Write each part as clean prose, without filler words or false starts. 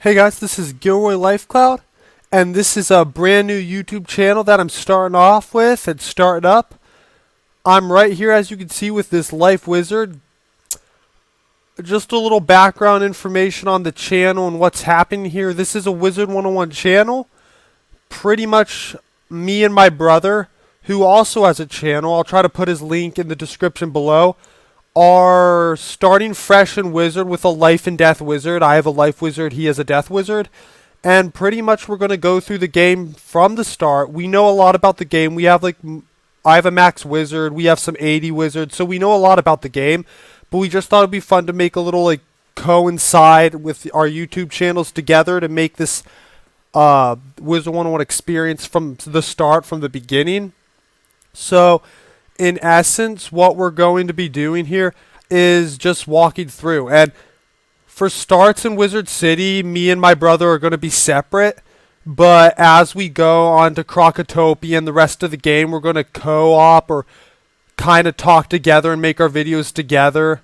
Hey guys, this is Gilroy Lifecloud, and this is a brand new YouTube channel that I'm starting off with and starting up. I'm right here, as you can see, with this Life Wizard. Just a little background information on the channel and what's happening here. This is a Wizard 101 channel. Pretty much me and my brother, who also has a channel, I'll try to put his link in the description below, are starting fresh in Wizard with a Life and Death Wizard. I have a Life Wizard, he has a Death Wizard. And pretty much we're going to go through the game from the start. We know a lot about the game. I have a Max Wizard, we have some 80 Wizards, so we know a lot about the game. But we just thought it'd be fun to make a little coincide with our YouTube channels together to make this Wizard 101 experience from the start, from the beginning. So in essence, what we're going to be doing here is just walking through. And for starts in Wizard City, me and my brother are going to be separate. But as we go on to Krokotopia and the rest of the game, we're going to co-op or kind of talk together and make our videos together.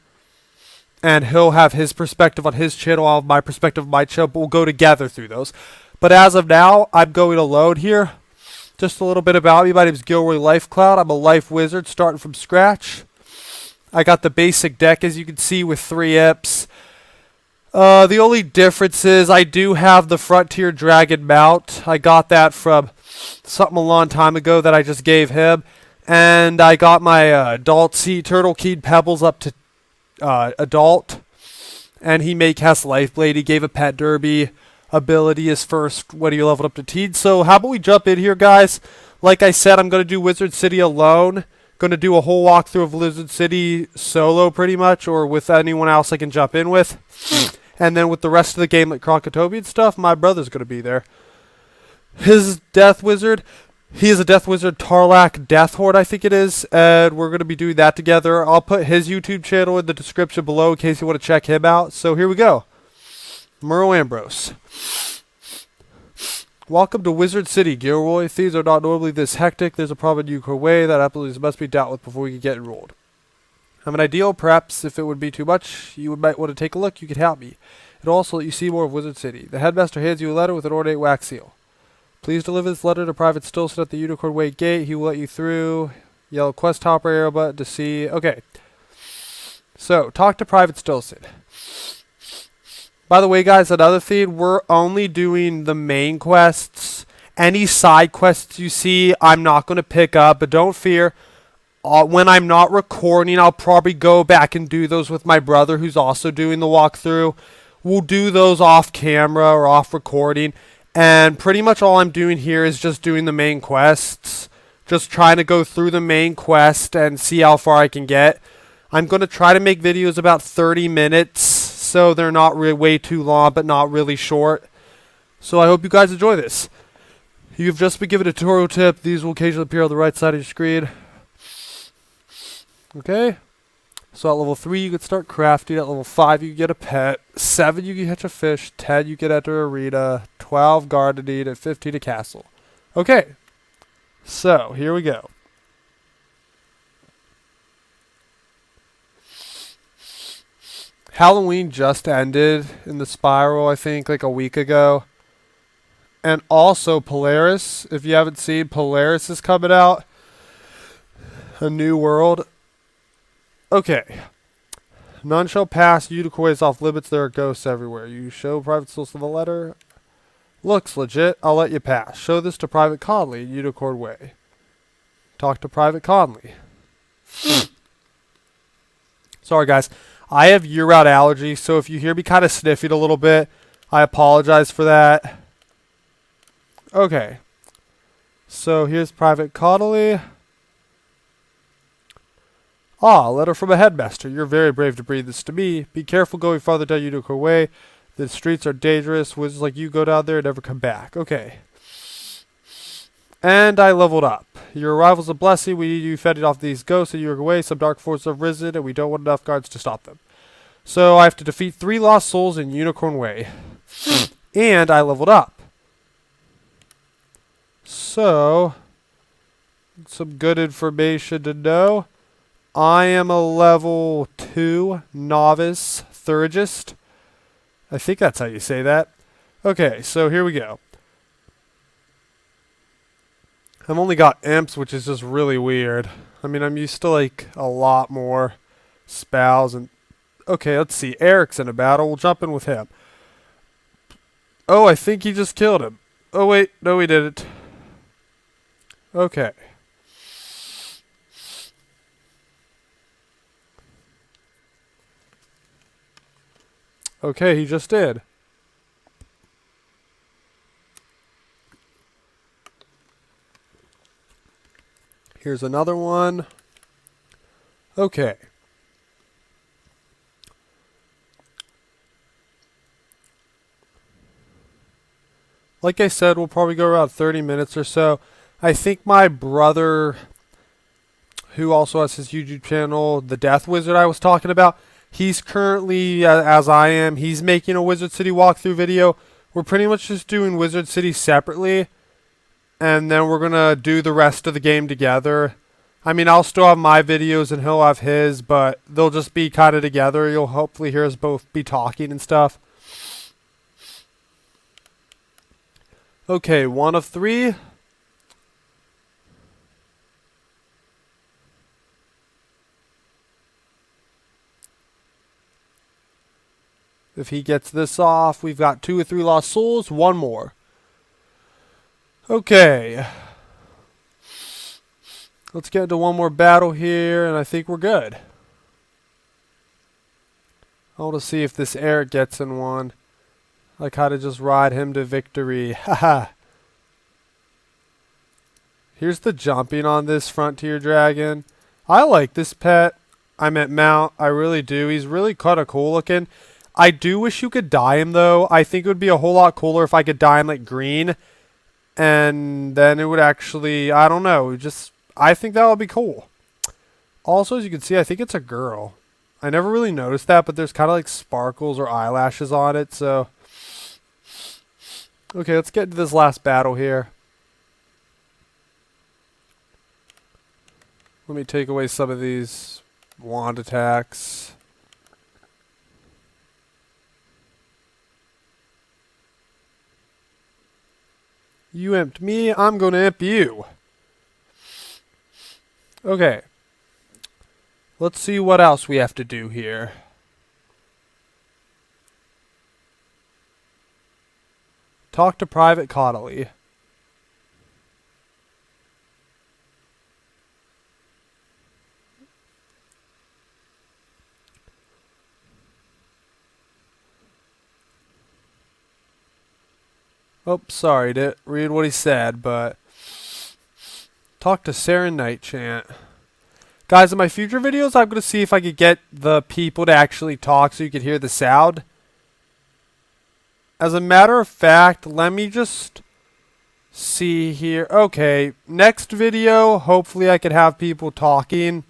And he'll have his perspective on his channel, I'll have my perspective on my channel, but we'll go together through those. But as of now, I'm going to load here. Just a little bit about me. My name is Gilroy Lifecloud. I'm a Life Wizard starting from scratch. I got the basic deck, as you can see, with 3 Ips. The only difference is I do have the Frontier Dragon mount. I got that from something a long time ago that I just gave him. And I got my adult Sea Turtle Keyed Pebbles up to adult. And he may cast Lifeblade. He gave a Pet Derby ability his first when he leveled up to teen. So how about we jump in here, guys? Like I said, I'm going to do Wizard City alone. Going to do a whole walkthrough of Wizard City solo pretty much, or with anyone else I can jump in with. And then with the rest of the game, like Krokotopia and stuff, my brother's going to be there. His Death Wizard, he is a Death Wizard Tarlak Death Horde, I think it is, and we're going to be doing that together. I'll put his YouTube channel in the description below in case you want to check him out. So here we go. Merle Ambrose. Welcome to Wizard City, Gilroy. Things are not normally this hectic. There's a problem in Yukon Way that absolutely must be dealt with before we can get enrolled. I have an ideal. Perhaps if it would be too much, you might want to take a look. You could help me. It'll also let you see more of Wizard City. The headmaster hands you a letter with an ornate wax seal. Please deliver this letter to Private Stilson at the Unicorn Way gate. He will let you through. Yellow quest topper arrow button to see. Okay. So, talk to Private Stilson. By the way, guys, another thing, we're only doing the main quests. Any side quests you see, I'm not going to pick up, but don't fear. When I'm not recording, I'll probably go back and do those with my brother, who's also doing the walkthrough. We'll do those off camera or off recording. And pretty much all I'm doing here is just doing the main quests. Just trying to go through the main quest and see how far I can get. I'm going to try to make videos about 30 minutes. So they're not way too long, but not really short. So I hope you guys enjoy this. You've just been given a tutorial tip. These will occasionally appear on the right side of your screen. Okay. So at level 3, you can start crafting. At level 5, you can get a pet. 7, you can catch a fish. 10, you can enter arena. 12, gardening. And 15, a castle. Okay. So, here we go. Halloween just ended in the Spiral, I think, like a week ago. And also Polaris. If you haven't seen, Polaris is coming out. A new world. Okay. None shall pass. Unicorn is off limits. There are ghosts everywhere. You show Private Stilson the letter. Looks legit. I'll let you pass. Show this to Private Conley, Unicorn Way. Talk to Private Conley. Sorry, guys. I have year-round allergies, so if you hear me kind of sniffing a little bit, I apologize for that. Okay. So here's Private Connolly. Ah, a letter from a headmaster. You're very brave to bring this to me. Be careful going farther down Unicorn Way. The streets are dangerous. Wizards like you go down there and never come back. Okay. And I leveled up. Your arrival's a blessing. We need you fending off these ghosts in your way. Some dark forces have risen, and we don't want enough guards to stop them. So I have to defeat 3 lost souls in Unicorn Way. And I leveled up. So, some good information to know. I am a level 2 novice Thurgist. I think that's how you say that. Okay, so here we go. I've only got imps, which is just really weird. I mean, I'm used to like a lot more spells and... Okay, let's see. Eric's in a battle. We'll jump in with him. Oh, I think he just killed him. Oh, wait. No, he didn't. Okay. Okay, he just did. Here's another one. Okay. Like I said, we'll probably go around 30 minutes or so. I think my brother, who also has his YouTube channel, The Death Wizard I was talking about, he's currently, as I am, he's making a Wizard City walkthrough video. We're pretty much just doing Wizard City separately, and then we're going to do the rest of the game together. I mean, I'll still have my videos and he'll have his, but they'll just be kind of together. You'll hopefully hear us both be talking and stuff. Okay, 1 of 3. If he gets this off, we've got 2 or 3 lost souls. 1 more. Okay. Let's get into one more battle here, and I think we're good. I want to see if this Eric gets in one. Like how to just ride him to victory. Haha. Here's the jumping on this Frontier Dragon. I like this pet. I meant mount. I really do. He's really kind of cool looking. I do wish you could dye him though. I think it would be a whole lot cooler if I could dye him like green. And then it would actually, I don't know, I think that would be cool. Also, as you can see, I think it's a girl. I never really noticed that, but there's kind of like sparkles or eyelashes on it, so. Okay, let's get into this last battle here. Let me take away some of these wand attacks. You imped me, I'm going to imp you. Okay. Let's see what else we have to do here. Talk to Private Connolly. Oh, sorry, didn't read what he said, but talk to Sarah Nightchant. Guys, in my future videos, I'm going to see if I could get the people to actually talk so you could hear the sound. As a matter of fact, let me just see here. Okay, next video, hopefully I could have people talking.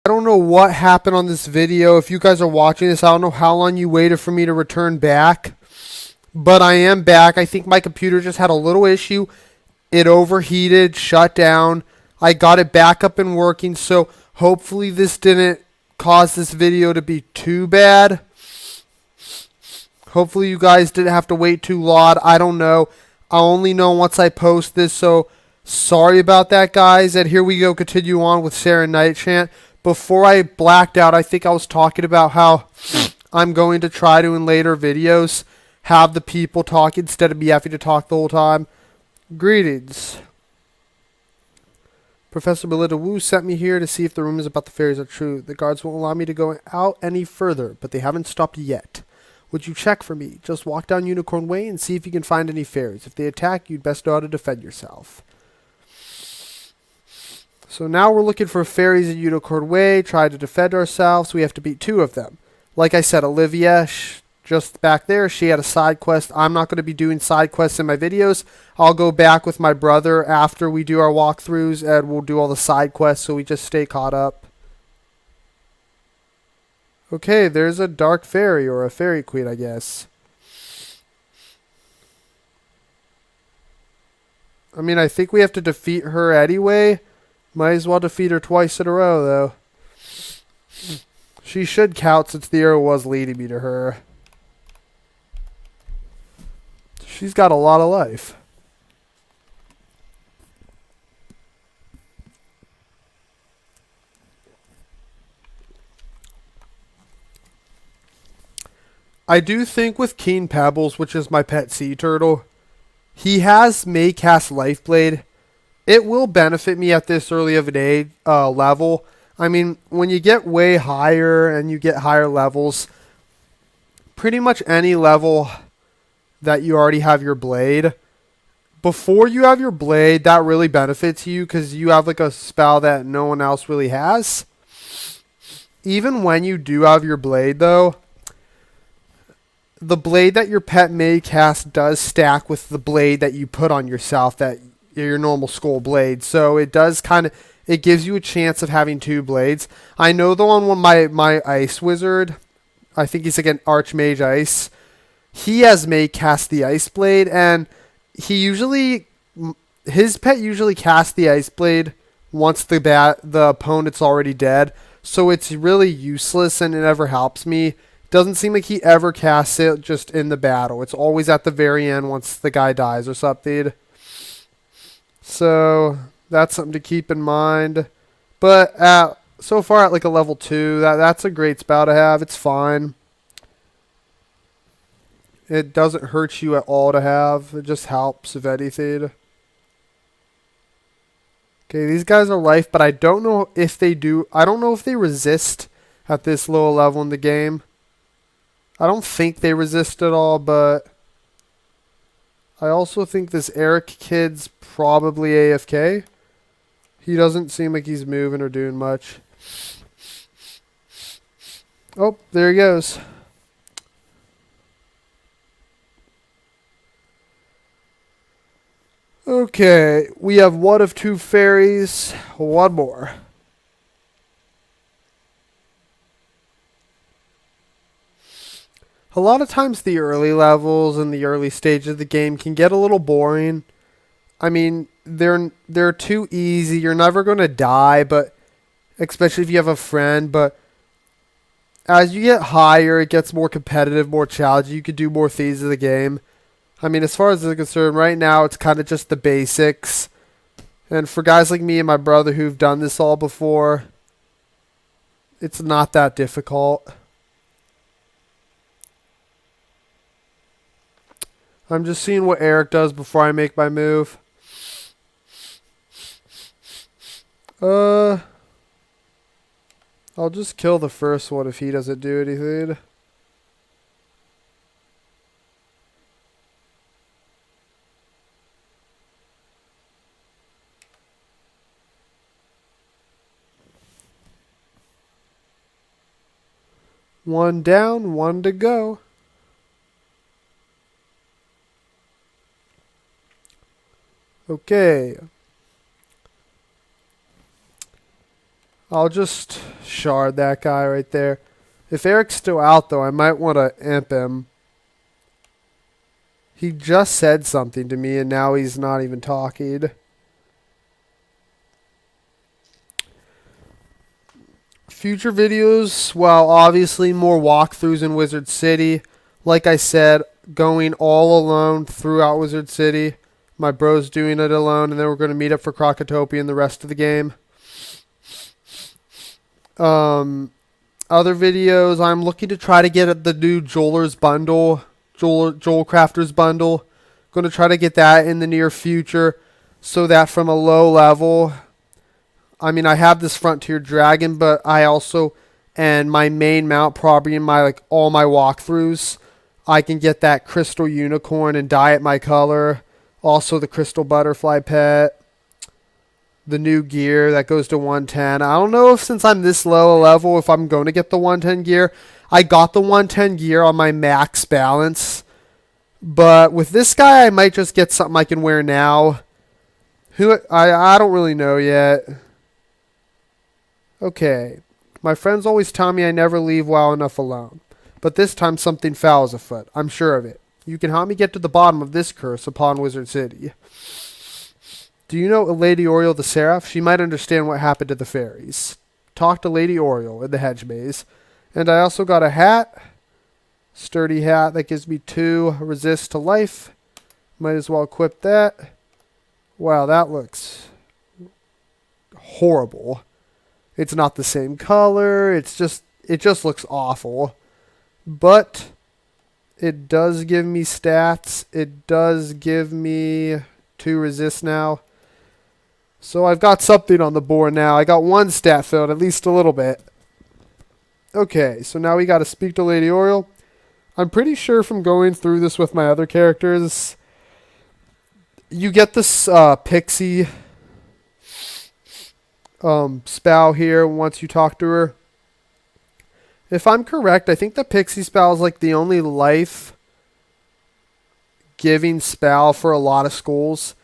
I don't know what happened on this video. If you guys are watching this, I don't know how long you waited for me to return back. But I am back. I think my computer just had a little issue. It overheated, shut down. I got it back up and working, so hopefully this didn't cause this video to be too bad. Hopefully you guys didn't have to wait too long. I don't know. I'll only know once I post this, so sorry about that, guys. And here we go, continue on with Sarah Nightchant. Before I blacked out, I think I was talking about how I'm going to try to, in later videos, have the people talk instead of me having to talk the whole time. Greetings. Professor Melinda Wu sent me here to see if the rumors about the fairies are true. The guards won't allow me to go out any further, but they haven't stopped yet. Would you check for me? Just walk down Unicorn Way and see if you can find any fairies. If they attack, you'd best know how to defend yourself. So now we're looking for fairies at Unicorn Way, try to defend ourselves. We have to beat 2 of them. Like I said, Olivia, just back there, she had a side quest. I'm not going to be doing side quests in my videos. I'll go back with my brother after we do our walkthroughs, and we'll do all the side quests so we just stay caught up. Okay, there's a dark fairy, or a fairy queen, I guess. I mean, I think we have to defeat her anyway. Might as well defeat her twice in a row, though. She should count since the arrow was leading me to her. She's got a lot of life. I do think with Keen Pebbles, which is my pet sea turtle, he has Maycast Lifeblade. It will benefit me at this early of an age level. I mean, when you get way higher and you get higher levels, pretty much any level that you already have your blade, before you have your blade, that really benefits you because you have like a spell that no one else really has. Even when you do have your blade, though, the blade that your pet may cast does stack with the blade that you put on yourself, that your normal skull blade. So it does it gives you a chance of having two blades. I know though on my ice wizard, I think he's like an Archmage Ice, he has may cast the ice blade, and his pet usually casts the ice blade once the opponent's already dead. So it's really useless and it never helps me. Doesn't seem like he ever casts it just in the battle. It's always at the very end once the guy dies or something. So that's something to keep in mind. But so far at like a level 2, that's a great spell to have. It's fine. It doesn't hurt you at all to have. It just helps, if anything. Okay, these guys are life, but I don't know if they do. I don't know if they resist at this low level in the game. I don't think they resist at all, but I also think this Eric kid's probably AFK. He doesn't seem like he's moving or doing much. Oh, there he goes. Okay, we have one of two fairies. One more. A lot of times the early levels and the early stages of the game can get a little boring. I mean, they're too easy. You're never going to die, but especially if you have a friend, but as you get higher, it gets more competitive, more challenging. You can do more things in the game. I mean, as far as I'm concerned, right now it's kind of just the basics. And for guys like me and my brother who've done this all before, it's not that difficult. I'm just seeing what Eric does before I make my move. I'll just kill the first one if he doesn't do anything. One down, one to go. Okay. I'll just shard that guy right there. If Eric's still out, though, I might want to imp him. He just said something to me, and now he's not even talking. Future videos, well, obviously more walkthroughs in Wizard City. Like I said, going all alone throughout Wizard City. My bro's doing it alone, and then we're going to meet up for Krokotopia and the rest of the game. Other videos, I'm looking to try to get the new Joel Crafter's bundle. Going to try to get that in the near future so that from a low level, I mean, I have this Frontier Dragon, but I also, and my main mount probably in all my walkthroughs, I can get that Crystal Unicorn and dye it my color. Also the Crystal Butterfly pet. The new gear that goes to 110. I don't know if since I'm this low a level if I'm going to get the 110 gear. I got the 110 gear on my max balance. But with this guy, I might just get something I can wear now. I don't really know yet. Okay. My friends always tell me I never leave well enough alone. But this time something foul is afoot. I'm sure of it. You can help me get to the bottom of this curse upon Wizard City. Do you know Lady Oriole the Seraph? She might understand what happened to the fairies. Talk to Lady Oriole in the hedge maze. And I also got a hat. Sturdy hat that gives me 2 resist to life. Might as well equip that. Wow, that looks horrible. It's not the same color. It just looks awful. But it does give me stats. It does give me 2 resist now. So I've got something on the board now. I got 1 stat filled, at least a little bit. Okay, so now we got to speak to Lady Oriole. I'm pretty sure from going through this with my other characters, you get this pixie spell here once you talk to her. If I'm correct, I think the pixie spell is like the only life giving spell for a lot of schools.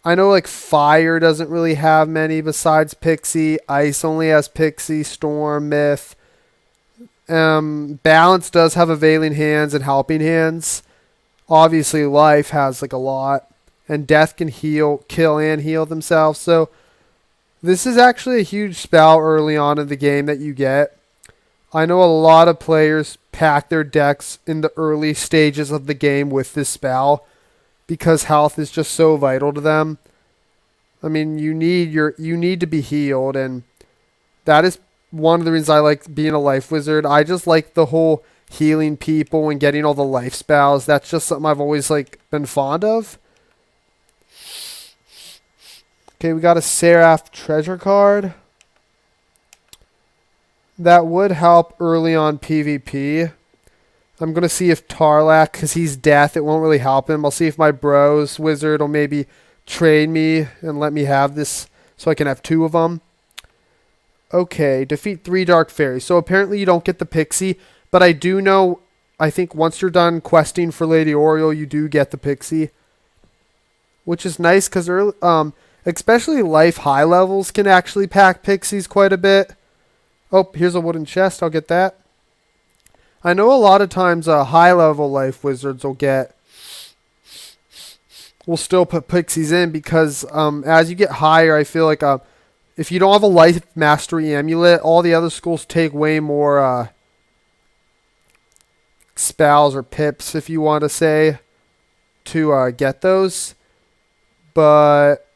I know like fire doesn't really have many besides pixie. Ice only has pixie, storm, myth. Balance does have availing hands and helping hands. Obviously life has like a lot. And death can kill and heal themselves. So this is actually a huge spell early on in the game that you get. I know a lot of players pack their decks in the early stages of the game with this spell because health is just so vital to them. I mean, you need to be healed, and that is one of the reasons I like being a life wizard. I just like the whole healing people and getting all the life spells. That's just something I've always like been fond of. Okay, we got a Seraph treasure card. That would help early on PvP. I'm going to see if Tarlac, because he's death, it won't really help him. I'll see if my bros wizard will maybe trade me and let me have this so I can have 2 of them. Okay, defeat 3 dark fairies. So apparently you don't get the pixie, but I do know, I think once you're done questing for Lady Oriole, you do get the pixie. Which is nice because especially life high levels can actually pack pixies quite a bit. Oh, here's a wooden chest. I'll get that. I know a lot of times high level life wizards will still put pixies in because as you get higher, I feel like if you don't have a life mastery amulet, all the other schools take way more spells or pips, if you want to say, to get those. But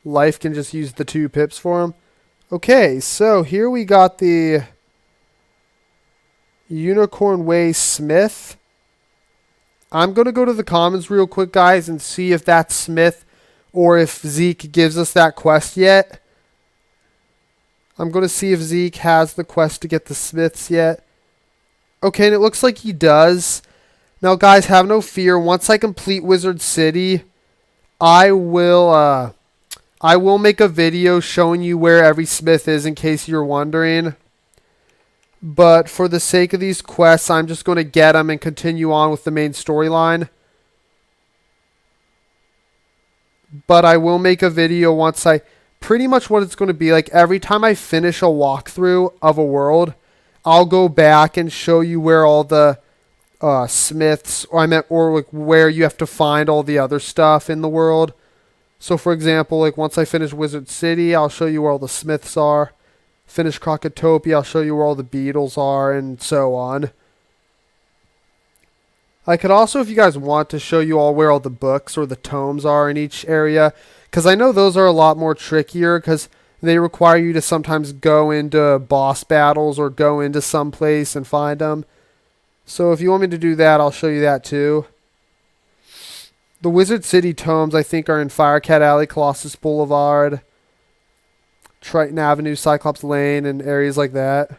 life can just use the 2 pips for them. Okay, so here we got the Unicorn Way Smith. I'm going to go to the comments real quick, guys, and see if that's Smith or if Zeke gives us that quest yet. I'm going to see if Zeke has the quest to get the Smiths yet. Okay, and it looks like he does. Now, guys, have no fear. Once I complete Wizard City, I will make a video showing you where every Smith is in case you're wondering. But for the sake of these quests, I'm just going to get them and continue on with the main storyline. But I will make a video once pretty much what it's going to be like. Every time I finish a walkthrough of a world, I'll go back and show you where all the Smiths, or like where you have to find all the other stuff in the world. So for example, like once I finish Wizard City, I'll show you where all the Smiths are. Finish Krokotopia, I'll show you where all the beetles are, and so on. I could also, if you guys want, to show you all where all the books or the tomes are in each area, because I know those are a lot more trickier, because they require you to sometimes go into boss battles or go into some place and find them. So if you want me to do that, I'll show you that too. The Wizard City tomes, I think, are in Firecat Alley, Colossus Boulevard, Triton Avenue, Cyclops Lane, and areas like that.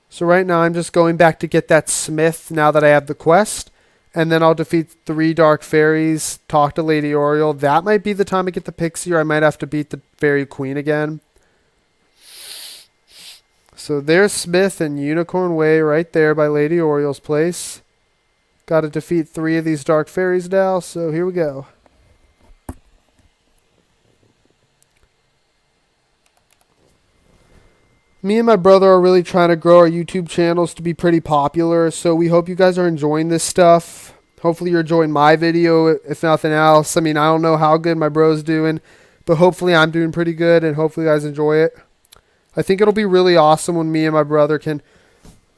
So right now I'm just going back to get that Smith now that I have the quest. And then I'll defeat 3 dark fairies, talk to Lady Oriole. That might be the time I get the pixie, or I might have to beat the fairy queen again. So there's Smith and Unicorn Way right there by Lady Oriole's place. Got to defeat 3 of these dark fairies now, so here we go. Me and my brother are really trying to grow our YouTube channels to be pretty popular, so we hope you guys are enjoying this stuff. Hopefully you're enjoying my video, if nothing else. I mean, I don't know how good my bro's doing, but hopefully I'm doing pretty good, and hopefully you guys enjoy it. I think it'll be really awesome when me and my brother can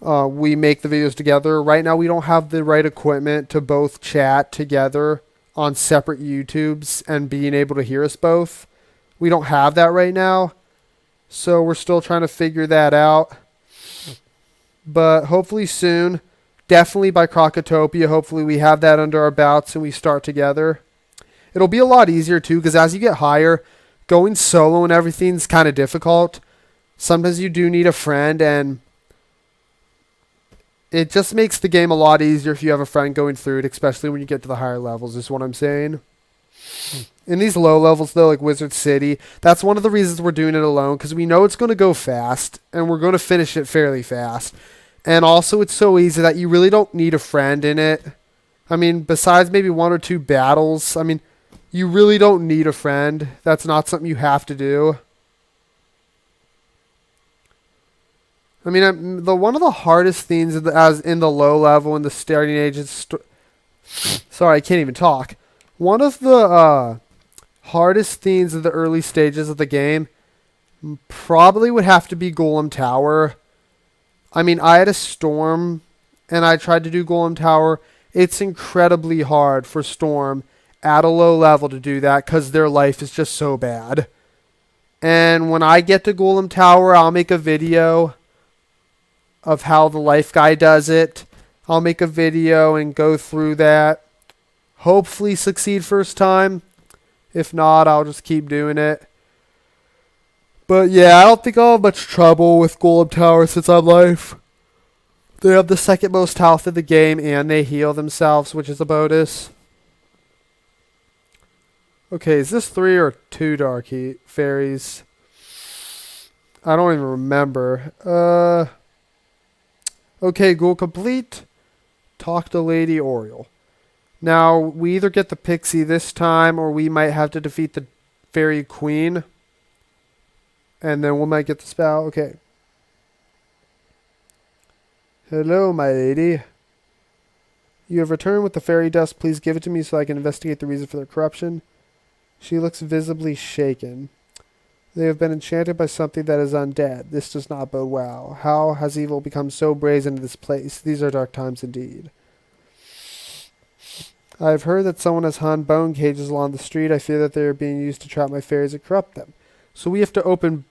we make the videos together. Right now we don't have the right equipment to both chat together on separate YouTubes and being able to hear us both. We don't have that right now. So we're still trying to figure that out. But hopefully soon, definitely by Crocotopia, hopefully we have that under our belts and we start together. It'll be a lot easier too, because as you get higher, going solo and everything's kind of difficult. Sometimes you do need a friend, and it just makes the game a lot easier if you have a friend going through it, especially when you get to the higher levels, is what I'm saying. In these low levels, though, like Wizard City, that's one of the reasons we're doing it alone, because we know it's going to go fast, and we're going to finish it fairly fast. And also, it's so easy that you really don't need a friend in it. I mean, besides maybe 1 or 2 battles, I mean, you really don't need a friend. That's not something you have to do. I mean, one of the hardest things as in the low level in the starting age is... Sorry, I can't even talk. One of the hardest things in the early stages of the game probably would have to be Golem Tower. I mean, I had a Storm, and I tried to do Golem Tower. It's incredibly hard for Storm at a low level to do that because their life is just so bad. And when I get to Golem Tower, I'll make a video of how the life guy does it. I'll make a video and go through that. Hopefully succeed first time. If not, I'll just keep doing it. But yeah, I don't think I'll have much trouble with Golem Tower since I'm life. They have the second most health in the game and they heal themselves, which is a bonus. Okay, is this 3 or 2 Dark Heat Fairies? I don't even remember. Okay, goal complete. Talk to Lady Oriole. Now, we either get the Pixie this time, or we might have to defeat the Fairy Queen. And then we might get the spell. Okay. Hello, my lady. You have returned with the fairy dust. Please give it to me so I can investigate the reason for their corruption. She looks visibly shaken. They have been enchanted by something that is undead. This does not bode well. How has evil become so brazen in this place? These are dark times indeed. I have heard that someone has hung bone cages along the street. I fear that they are being used to trap my fairies and corrupt them. So we have to open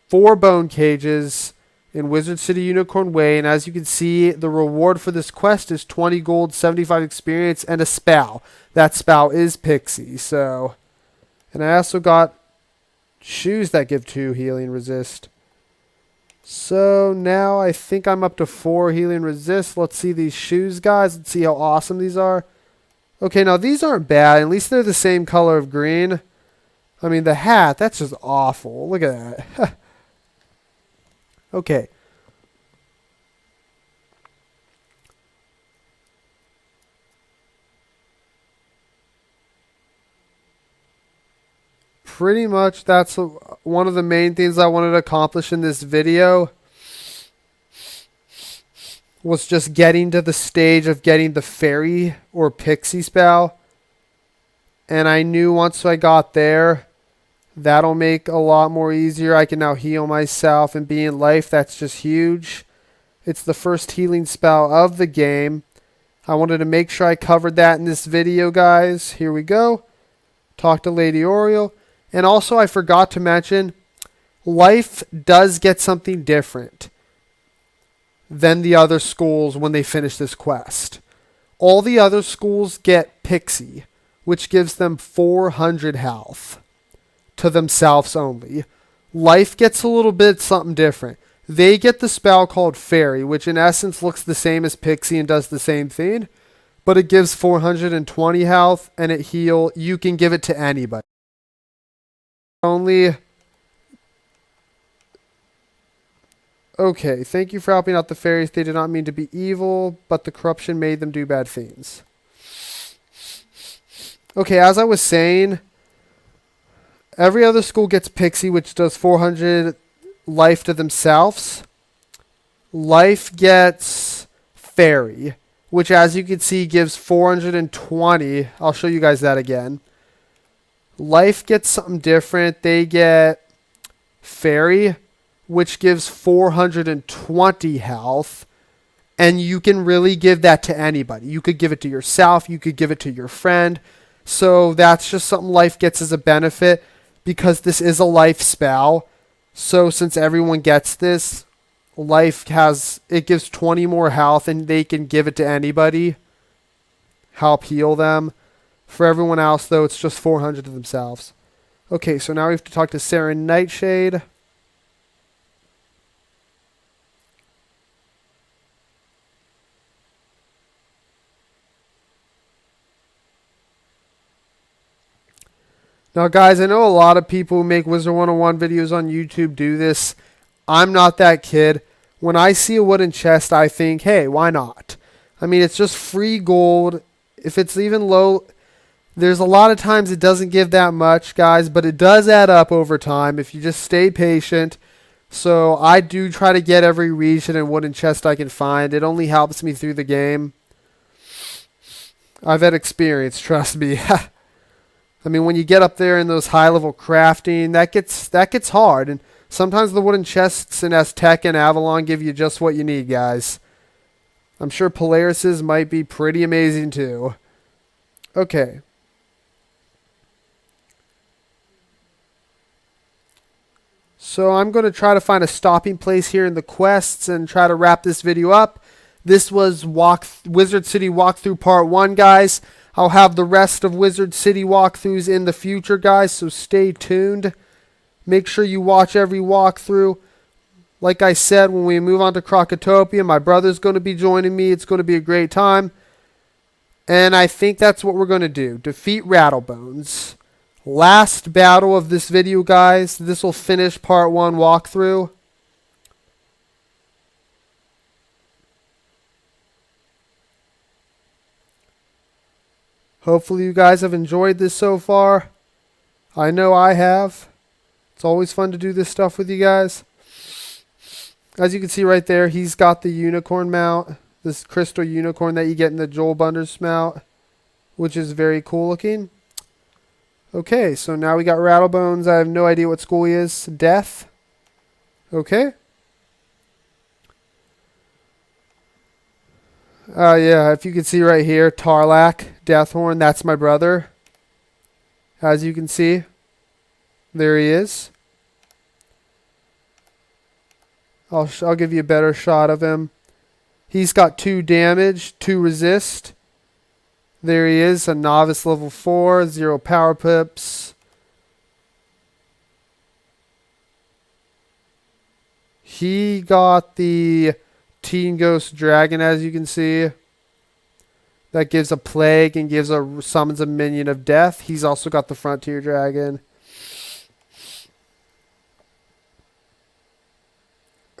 4 bone cages in Wizard City Unicorn Way. And as you can see, the reward for this quest is 20 gold, 75 experience, and a spell. That spell is Pixie. So, and I also got shoes that give 2 healing resist. So now I think I'm up to 4 healing resist. Let's see these shoes, guys. Let's see how awesome these are. Okay, now these aren't bad. At least they're the same color of green. I mean, the hat, that's just awful. Look at that. Okay. Pretty much that's one of the main things I wanted to accomplish in this video. Was just getting to the stage of getting the fairy or pixie spell. And I knew once I got there, that'll make a lot more easier. I can now heal myself and be in life. That's just huge. It's the first healing spell of the game. I wanted to make sure I covered that in this video, guys. Here we go. Talk to Lady Oriole. And also, I forgot to mention, life does get something different than the other schools when they finish this quest. All the other schools get Pixie, which gives them 400 health to themselves only. Life gets a little bit something different. They get the spell called Fairy, which in essence looks the same as Pixie and does the same thing, but it gives 420 health and it heal. You can give it to anybody. Only... Okay, thank you for helping out the fairies. They did not mean to be evil, but the corruption made them do bad things. Okay, as I was saying, every other school gets Pixie, which does 400 life to themselves. Life gets Fairy, which as you can see gives 420. I'll show you guys that again. Life gets something different. They get Fairy, which gives 420 health. And you can really give that to anybody. You could give it to yourself. You could give it to your friend. So that's just something Life gets as a benefit because this is a life spell. So since everyone gets this, Life gives 20 more health and they can give it to anybody. Help heal them. For everyone else though, it's just 400 to themselves. Okay, so now we have to talk to Sarah Nightshade. Now guys, I know a lot of people who make Wizard 101 videos on YouTube do this. I'm not that kid. When I see a wooden chest, I think, hey, why not? I mean, it's just free gold. If it's even low, there's a lot of times it doesn't give that much, guys, but it does add up over time if you just stay patient. So I do try to get every region and wooden chest I can find. It only helps me through the game. I've had experience, trust me. I mean, when you get up there in those high-level crafting, that gets hard. And sometimes the wooden chests in Aztec and Avalon give you just what you need, guys. I'm sure Polaris's might be pretty amazing, too. Okay. So I'm going to try to find a stopping place here in the quests and try to wrap this video up. This was Wizard City Walkthrough Part 1, guys. I'll have the rest of Wizard City walkthroughs in the future, guys, so stay tuned. Make sure you watch every walkthrough. Like I said, when we move on to Krokotopia, my brother's going to be joining me. It's going to be a great time. And I think that's what we're going to do. Defeat Rattlebones. Last battle of this video, guys. This will finish Part 1 walkthrough. Hopefully you guys have enjoyed this so far. I know I have. It's always fun to do this stuff with you guys. As you can see right there, he's got the unicorn mount. This crystal unicorn that you get in the Joel Bunders mount, which is very cool looking. Okay, so now we got Rattlebones. I have no idea what school he is. Death. Okay. Yeah, if you can see right here, Tarlac, Deathhorn, that's my brother. As you can see, there he is. I'll give you a better shot of him. He's got 2 damage, 2 resist. There he is, a novice level 4, 0 power pips. He got the Teen Ghost Dragon, as you can see. That gives a plague and summons a minion of death. He's also got the Frontier Dragon.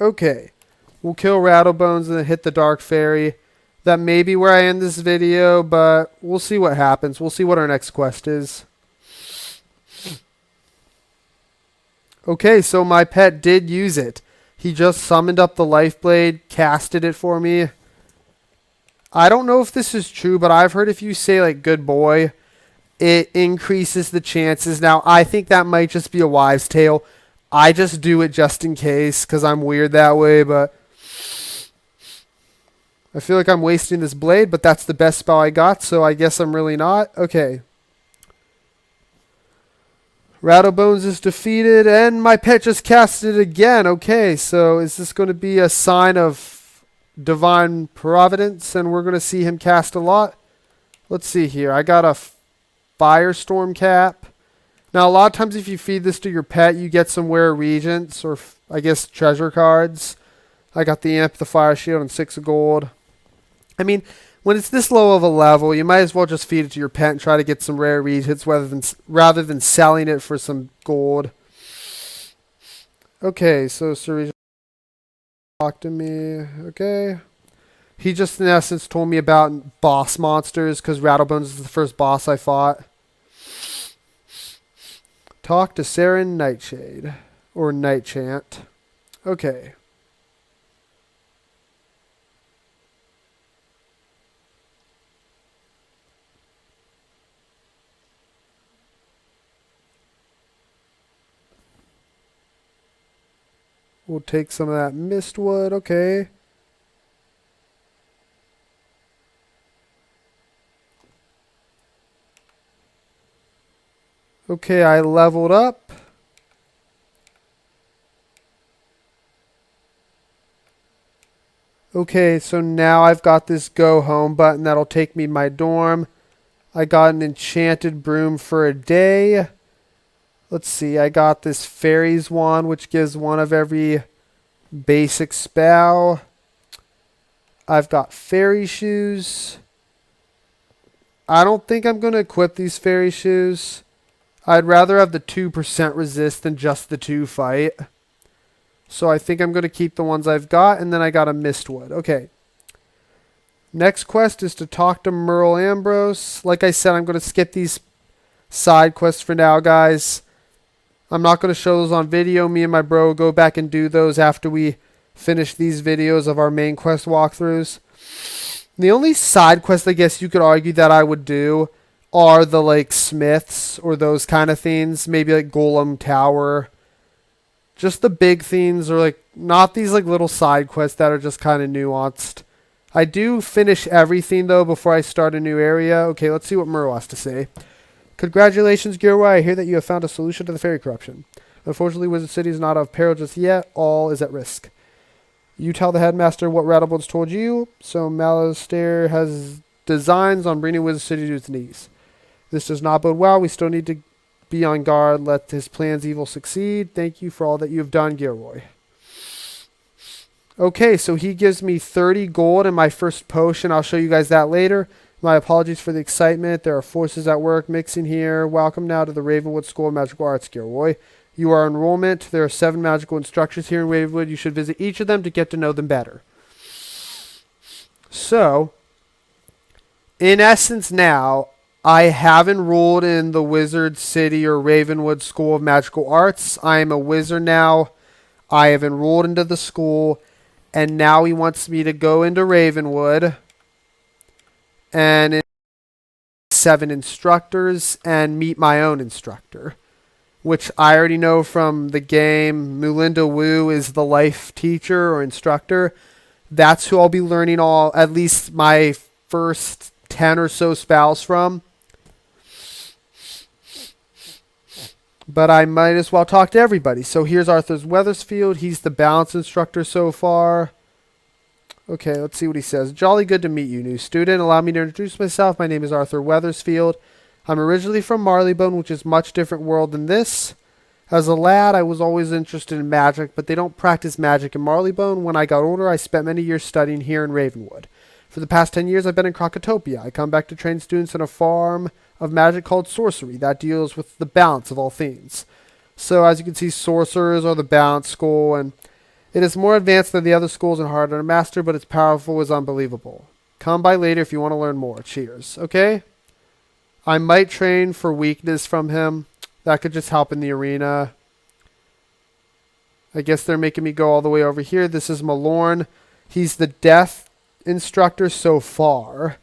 Okay. We'll kill Rattlebones and then hit the Dark Fairy. That may be where I end this video, but we'll see what happens. We'll see what our next quest is. Okay, so my pet did use it. He just summoned up the Life Blade, casted it for me. I don't know if this is true, but I've heard if you say, like, good boy, it increases the chances. Now, I think that might just be a wives' tale. I just do it just in case, because I'm weird that way, but I feel like I'm wasting this blade, but that's the best spell I got, so I guess I'm really not. Okay. Rattlebones is defeated, and my pet just cast it again. Okay, so is this going to be a sign of divine providence, and we're going to see him cast a lot? Let's see here. I got a Firestorm Cap. Now, a lot of times if you feed this to your pet, you get some rare regents, or I guess treasure cards. I got the Amp, the Fire Shield, and 6 of gold. I mean, when it's this low of a level, you might as well just feed it to your pet and try to get some rare regents rather than selling it for some gold. Okay, so Sir Regent talked to me. Okay. He just, in essence, told me about boss monsters, because Rattlebones is the first boss I fought. Talk to Sarah Nightshade, or Night Chant. Okay. We'll take some of that mistwood. Okay. Okay, I leveled up. Okay, so now I've got this go home button that'll take me to my dorm. I got an enchanted broom for a day. Let's see, I got this fairies wand, which gives one of every basic spell. I've got fairy shoes. I don't think I'm going to equip these fairy shoes. I'd rather have the 2% resist than just the 2 fight. So I think I'm going to keep the ones I've got, and then I got a mistwood. Okay. Next quest is to talk to Merle Ambrose. Like I said, I'm going to skip these side quests for now, guys. I'm not going to show those on video. Me and my bro will go back and do those after we finish these videos of our main quest walkthroughs. The only side quests I guess you could argue that I would do are the like smiths or those kind of things. Maybe like Golem Tower. Just the big things, or like not these like little side quests that are just kind of nuanced. I do finish everything though before I start a new area. Okay, let's see what Merle has to say. Congratulations, Gilroy. I hear that you have found a solution to the fairy corruption. Unfortunately, Wizard City is not out of peril just yet. All is at risk. You tell the headmaster what Rattlebolt's told you. So Malastair has designs on bringing Wizard City to its knees. This does not bode well. We still need to be on guard. Let his plans evil succeed. Thank you for all that you have done, Gilroy. Okay, so he gives me 30 gold in my first potion. I'll show you guys that later. My apologies for the excitement. There are forces at work mixing here. Welcome now to the Ravenwood School of Magical Arts, Gilroy. You are enrollment. There are 7 magical instructors here in Ravenwood. You should visit each of them to get to know them better. So, in essence now, I have enrolled in the Wizard City or Ravenwood School of Magical Arts. I am a wizard now. I have enrolled into the school. And now he wants me to go into Ravenwood and 7 instructors and meet my own instructor, which I already know from the game. Mulinda Wu is the life teacher or instructor. That's who I'll be learning at least my first 10 or so spells from. But I might as well talk to everybody. So here's Arthur Wethersfield. He's the balance instructor so far. Okay, let's see what he says. Jolly good to meet you, new student. Allow me to introduce myself. My name is Arthur Wethersfield. I'm originally from Marleybone, which is a much different world than this. As a lad, I was always interested in magic, but they don't practice magic in Marleybone. When I got older, I spent many years studying here in Ravenwood. For the past 10 years, I've been in Krokotopia. I come back to train students in a farm of magic called sorcery that deals with the balance of all things. So as you can see, sorcerers are the balance school, and it is more advanced than the other schools and harder to master, but its powerful is unbelievable. Come by later if you want to learn more. Cheers. Okay? I might train for weakness from him. That could just help in the arena. I guess they're making me go all the way over here. This is Malorn. He's the death instructor so far.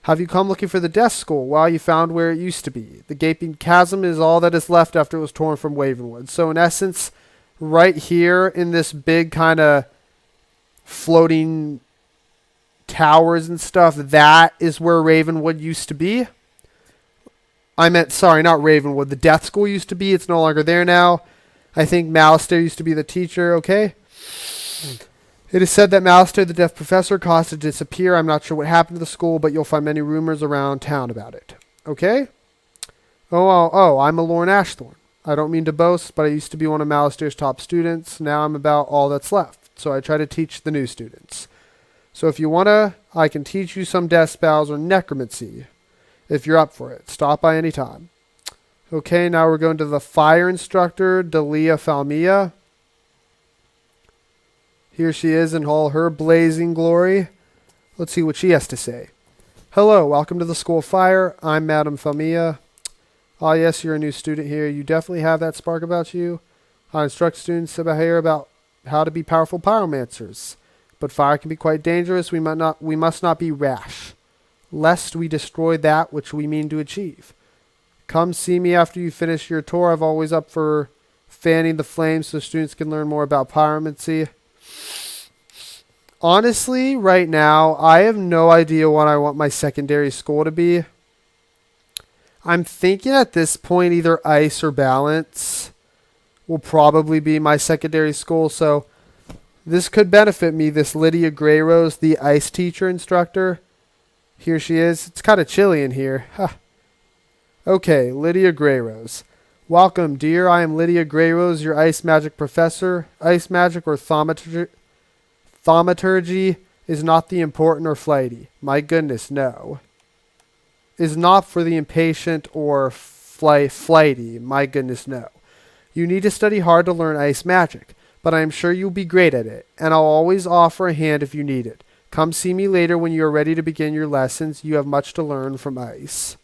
Have you come looking for the death school? Well, you found where it used to be. The gaping chasm is all that is left after it was torn from Ravenwood. So in essence, right here in this big kind of floating towers and stuff, that is where Ravenwood used to be. Sorry, not Ravenwood. The death school used to be. It's no longer there now. I think Malastair used to be the teacher, okay? It is said that Malastair, the deaf professor, caused it to disappear. I'm not sure what happened to the school, but you'll find many rumors around town about it. Okay? I'm a Lorne Ashthorn. I don't mean to boast, but I used to be one of Malastair's top students. Now I'm about all that's left. So I try to teach the new students. So if you want to, I can teach you some death spells or necromancy. If you're up for it. Stop by any time. Okay, now we're going to the fire instructor, Delia Falmia. Here she is in all her blazing glory. Let's see what she has to say. Hello, welcome to the School of Fire. I'm Madame Falmia. Ah, yes, you're a new student here. You definitely have that spark about you. I instruct students about how to be powerful pyromancers. But fire can be quite dangerous. We must not be rash, lest we destroy that which we mean to achieve. Come see me after you finish your tour. I'm always up for fanning the flames so students can learn more about pyromancy. Honestly, right now, I have no idea what I want my secondary school to be. I'm thinking at this point either ice or balance will probably be my secondary school, so this could benefit me. This Lydia Grayrose, the ice teacher instructor. Here she is. It's kind of chilly in here. Huh. Okay, Lydia Grayrose. Welcome, dear. I am Lydia Grayrose, your ice magic professor. Ice magic or thaumaturgy is not the important or flighty. My goodness, no. Is not for the impatient or flighty. My goodness, no. You need to study hard to learn ice magic, but I am sure you'll be great at it, and I'll always offer a hand if you need it. Come see me later when you are ready to begin your lessons. You have much to learn from ice.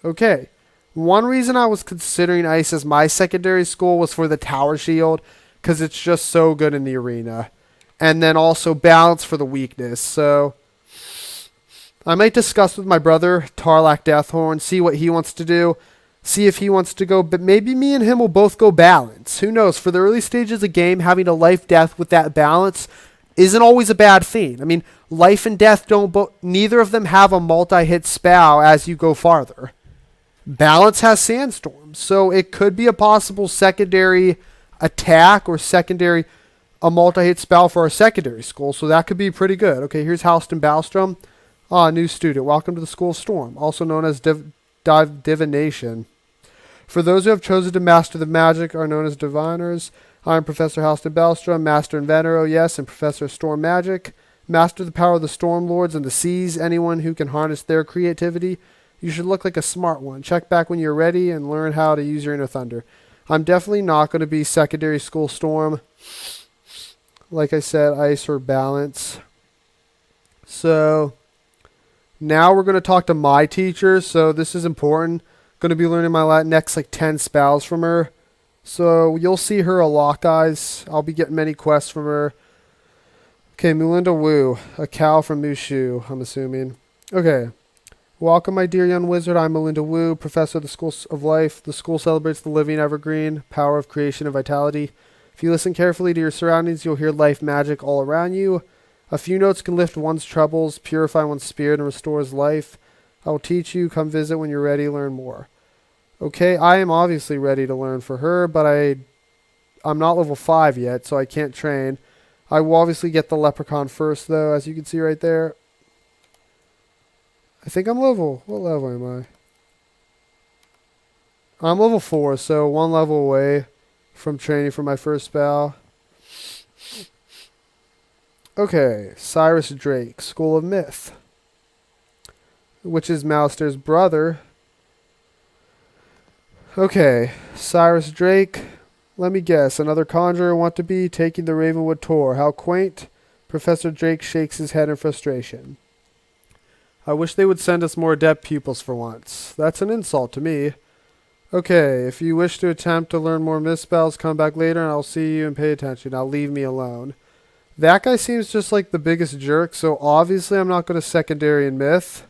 Okay. One reason I was considering ice as my secondary school was for the tower shield, because it's just so good in the arena. And then also balance for the weakness. So I might discuss with my brother, Tarlac Deathhorn, see what he wants to do. See if he wants to go, but maybe me and him will both go balance. Who knows? For the early stages of game, having a life-death with that balance isn't always a bad thing. I mean, life and death neither of them have a multi-hit spell as you go farther. Balance has sandstorms, so it could be a possible secondary attack or a multi-hit spell for our secondary school, so that could be pretty good. Okay, here's Halston Ballstrom. New student. Welcome to the School of Storm, also known as Divination. For those who have chosen to master the magic are known as diviners. I am Professor Halston Ballstrom, Master Inventor, oh yes, and Professor of Storm Magic. Master the power of the Storm Lords and the seas, anyone who can harness their creativity. You should look like a smart one. Check back when you're ready and learn how to use your inner thunder. I'm definitely not going to be secondary school Storm. Like I said, ice or balance. So now we're going to talk to my teacher. So this is important. Going to be learning my next 10 spells from her. So you'll see her a lot, guys. I'll be getting many quests from her. Okay, Melinda Wu, a cow from Mushu, I'm assuming. Okay. Welcome, my dear young wizard. I'm Melinda Wu, professor of the School of Life. The school celebrates the living evergreen, power of creation and vitality. If you listen carefully to your surroundings, you'll hear life magic all around you. A few notes can lift one's troubles, purify one's spirit, and restores life. I will teach you. Come visit when you're ready to learn more. Okay, I am obviously ready to learn for her, but I'm not level 5 yet, so I can't train. I will obviously get the leprechaun first, though, as you can see right there. I think I'm what level am I? I'm level 4, so 1 level away from training for my first spell. Okay, Cyrus Drake, School of Myth, which is Mouster's brother. Okay, Cyrus Drake, let me guess, another conjurer want to be taking the Ravenwood tour. How quaint. Professor Drake shakes his head in frustration. I wish they would send us more adept pupils for once. That's an insult to me. Okay, if you wish to attempt to learn more myth spells, come back later and I'll see you and pay attention. Now leave me alone. That guy seems just like the biggest jerk, so obviously I'm not going to secondary in myth.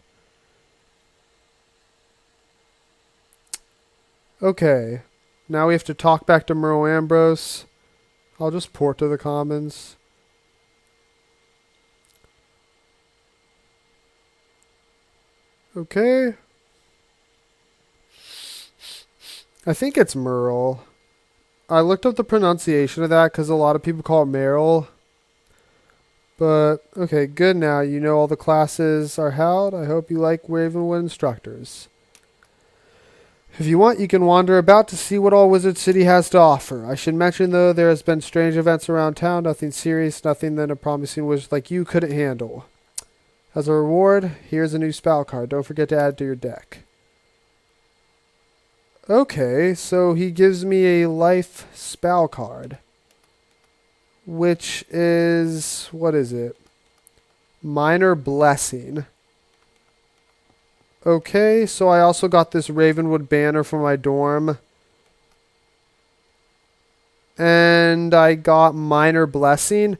Okay, now we have to talk back to Merle Ambrose. I'll just port to the commons. Okay. I think it's Merle. I looked up the pronunciation of that because a lot of people call it Merle. But, okay, good now. You know all the classes are held. I hope you like Ravenwood instructors. If you want, you can wander about to see what all Wizard City has to offer. I should mention, though, there has been strange events around town. Nothing serious, nothing that a promising wizard like you couldn't handle. As a reward, here's a new spell card. Don't forget to add it to your deck. Okay, so he gives me a life spell card. Which is, what is it? Minor Blessing. Okay, so I also got this Ravenwood banner for my dorm. And I got Minor Blessing,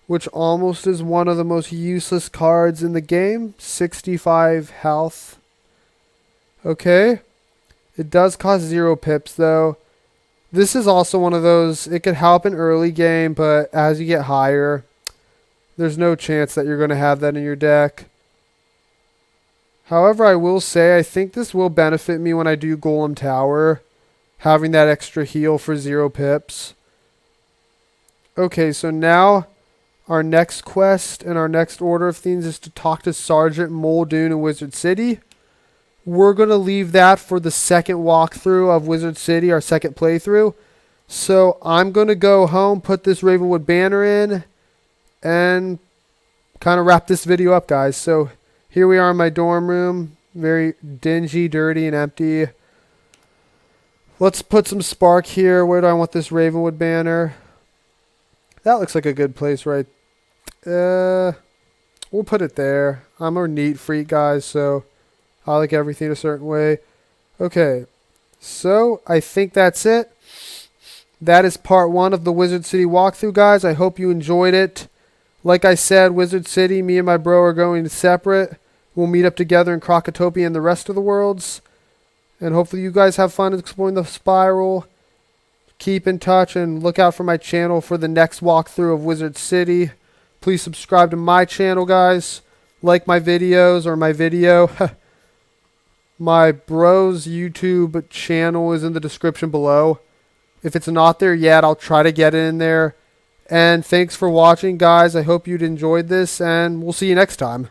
which almost is one of the most useless cards in the game. 65 health. Okay. It does cost 0 pips, though. This is also one of those, it could help in early game, but as you get higher, there's no chance that you're going to have that in your deck. However, I will say, I think this will benefit me when I do Golem Tower, having that extra heal for 0 pips. Okay, so now our next quest and our next order of things is to talk to Sergeant Muldoon in Wizard City. We're going to leave that for the second walkthrough of Wizard City, our second playthrough. So I'm going to go home, put this Ravenwood banner in, and kind of wrap this video up, guys. So here we are in my dorm room. Very dingy, dirty, and empty. Let's put some spark here. Where do I want this Ravenwood banner? That looks like a good place, right? We'll put it there. I'm a neat freak, guys, so I like everything a certain way. Okay, so I think that's it. That is part 1 of the Wizard City walkthrough, guys. I hope you enjoyed it. Like I said, Wizard City, me and my bro are going separate. We'll meet up together in Krokotopia and the rest of the worlds. And hopefully you guys have fun exploring the spiral. Keep in touch and look out for my channel for the next walkthrough of Wizard City. Please subscribe to my channel, guys. Like my videos or my video. My bro's YouTube channel is in the description below. If it's not there yet, I'll try to get it in there. And thanks for watching, guys. I hope you'd enjoyed this, and we'll see you next time.